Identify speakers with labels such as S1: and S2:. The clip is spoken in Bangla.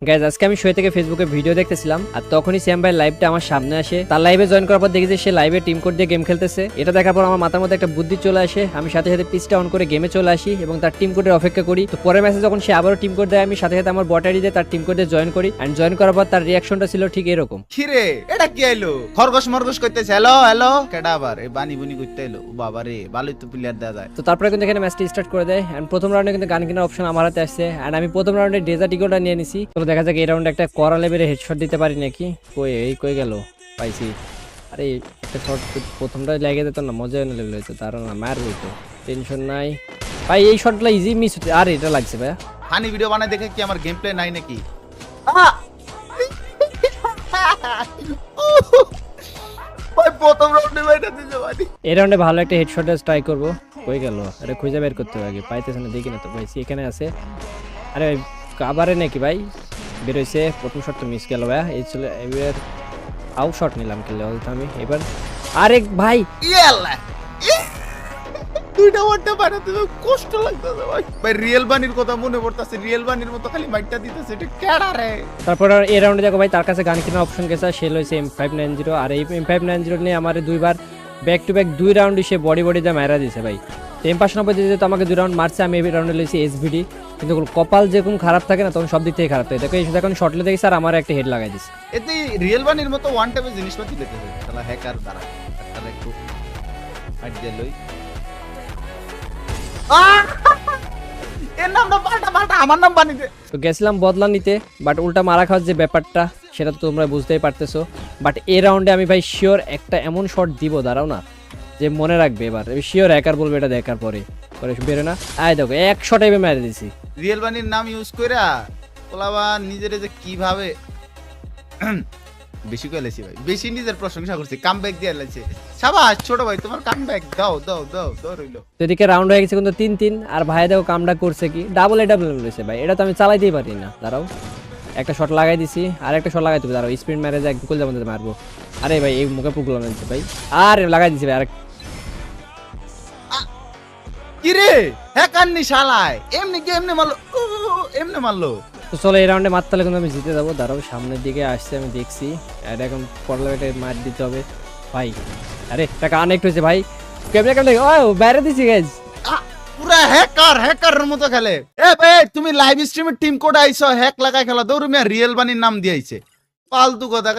S1: গাইজ আজকে আমি শুয়ে থেকে ফেসবুকে ভিডিও দেখতেছিলাম আর তখনই শ্যাম ভাই লাইভটা আমার সামনে আসে। তার লাইভে জয়েন করার পর দেখি যে সে লাইভে টিম কোড দিয়ে গেম খেলতেছে। এটা দেখার পর আমার মাথার মধ্যে একটা বুদ্ধি চলে আসে। আমি সাথে সাথে পিসটা অন করে গেমে চলে আসি এবং তার টিম কোডের অপেক্ষা করি। তো পরের ম্যাচে যখন সে আবারও টিম কোড দেয় আমি সাথে সাথে আমার বট আইডি দিয়ে তার টিম কোডে জয়েন করি। এন্ড জয়েন করার পর তার রিঅ্যাকশনটা ছিল ঠিক এরকম।
S2: খিরে এটা কি আইলো খরগোশ মরগোশ কইতেছে হ্যালো হ্যালো কেডা আবার এই বানি বুনি কইতে আইলো ও বাবা রে ভালোই তো প্লেয়ার দেয়া যায়।
S1: তো তারপরে কিন্তু এখানে ম্যাচটা স্টার্ট করে দেয়। এন্ড প্রথম রাউন্ডে কিন্তু গান কেনার অপশন আমার হাতে আসছে। এন্ড আমি প্রথম রাউন্ডে ডেজার্ট ইগলটা নিয়ে নিছি। তো দেখা যাক এই রাউন্ডে একটা করা লেভেলের হেডশট দিতে পারি নাকি। কই গেল পাইছি। আরে একটা শট প্রথমটা লেগে যেত না, মজা এনে লেভেল হইতো, তার না মার হইতো, টেনশন নাই ভাই। এই শটগুলো ইজি মিস হচ্ছে। আরে এটা লাগছে ভাই,
S2: ফানি ভিডিও বানায় দেখে কি আমার গেম প্লে নাই নাকি? ভাই প্রথম রাউন্ডে বাইটা দিছে বানি।
S1: এই রাউন্ডে ভালো একটা হেডশট ট্রাই করব। কই গেল? আরে খুঁজে বের করতে হবে আগে, পাইতেছ না দেখি না তো ভাই। এখানে আছে। আরে কাবারে নাকি ভাই বের হইছে। প্রথম শট তো মিস গেল ভাই। এই চলে এবার আউট শট নিলাম খেলে বলতো আমি এবার। আরে ভাই
S2: ইয়াল্লা দুইটা ওয়ার্ডটা বানাতে তো কষ্ট লাগতেছে ভাই। ভাই রিয়েল বানির কথা মনে পড়তাছে, রিয়েল বানির মতো খালি মাইটটা দিতেছে, এটা কেডা রে?
S1: তারপর এই রাউন্ডে দেখো ভাই তার কাছে গান কেনার অপশন গেছে। সে লইছে M590 আর এই M590 নিয়ে আমার দুইবার back to back 2 round say body দিয়ে মারা দিয়েছে ভাই। তো M590 দিয়ে তো আমাকে 2 রাউন্ড মারছে। আমি এই রাউন্ডে লইছি SVD। কিন্তু কপাল যেরকম খারাপ থাকে না তখন সব দিক থেকে খারাপ থাকে। দেখো এই এখন শর্টলে দেখি স্যার আমার একটা হেড লাগাই দিছে।
S2: এতে রিয়েল বানির মতো ওয়ান টাইপের জিনিসপাতি লেতে হয় শালা হ্যাকার দ্বারা। একটা একটু হাইড দিয়ে লই। এর নামটা পাল্টা আমার নাম বানি দে।
S1: তো গেছিলাম বদলা নিতে, বাট উল্টা মারা খাওয়ার যে ব্যাপারটা সেটা তো তোমরা বুঝতেই পারতেছো। বাট এই রাউন্ডে আমি ভাই শিওর একটা এমন শট দিব, দাঁড়াও না, যে মনে রাখবে। এবার আমি শিওর হ্যাকার বলবে এটা দেখার পরে বেরো না। আয় দেখো এক শট এবার মেরে দিছি।
S2: রিয়েল বানির নাম ইউজ কইরা পোলাবা নিজেরে যে কিভাবে বেশি কইলেছি ভাই, বেশি নিজের প্রশংসা করছি, কামব্যাক দিয়ে লাইছে। শাবাশ ছোট ভাই, তোমার কামব্যাক দাও দাও দাও দাও রইলো।
S1: তো এদিকে রাউন্ড হয়ে গেছে কিন্তু 3-3। আর ভাই দেখো কামটা করছে কি, ডাবল রয়েছে ভাই। এটা তো আমি চালাইতেই পারি না। দাঁড়াও একটা শট লাগাই দিছি, আর একটা শট লাগাই দেবো। দাঁড়াও স্পিড ম্যারেজ এক গোল যেমন মারবো। আরে ভাই এই মুখে পুকুল আনছে ভাই। আর লাগাই দিছি ভাই। আর
S2: কি রে হ্যাকার নি শালায় এমনি কি এমনি মারলো, এমনি মারলো।
S1: তো চলো এই রাউন্ডে মারতে হলে কিন্তু আমি জিতে যাবো। দাঁড়াও সামনের দিকে আসছে আমি দেখছি। এটা এখন পড়লে এটা মার দিতে হবে ভাই। আরে এটা কানেক্ট হয়েছে ভাই। কেমনে ও বাইরে দিছি গাইজ।
S2: পুরা হ্যাকারের মতো খেলে। এ ভাই তুমি লাইভ স্ট্রিমে টিম কোড আইছো, হ্যাক লাগাই খেলা, দৌড় মিয়া রিয়েল বানির নাম দিয়েছে, ফালতু কথা।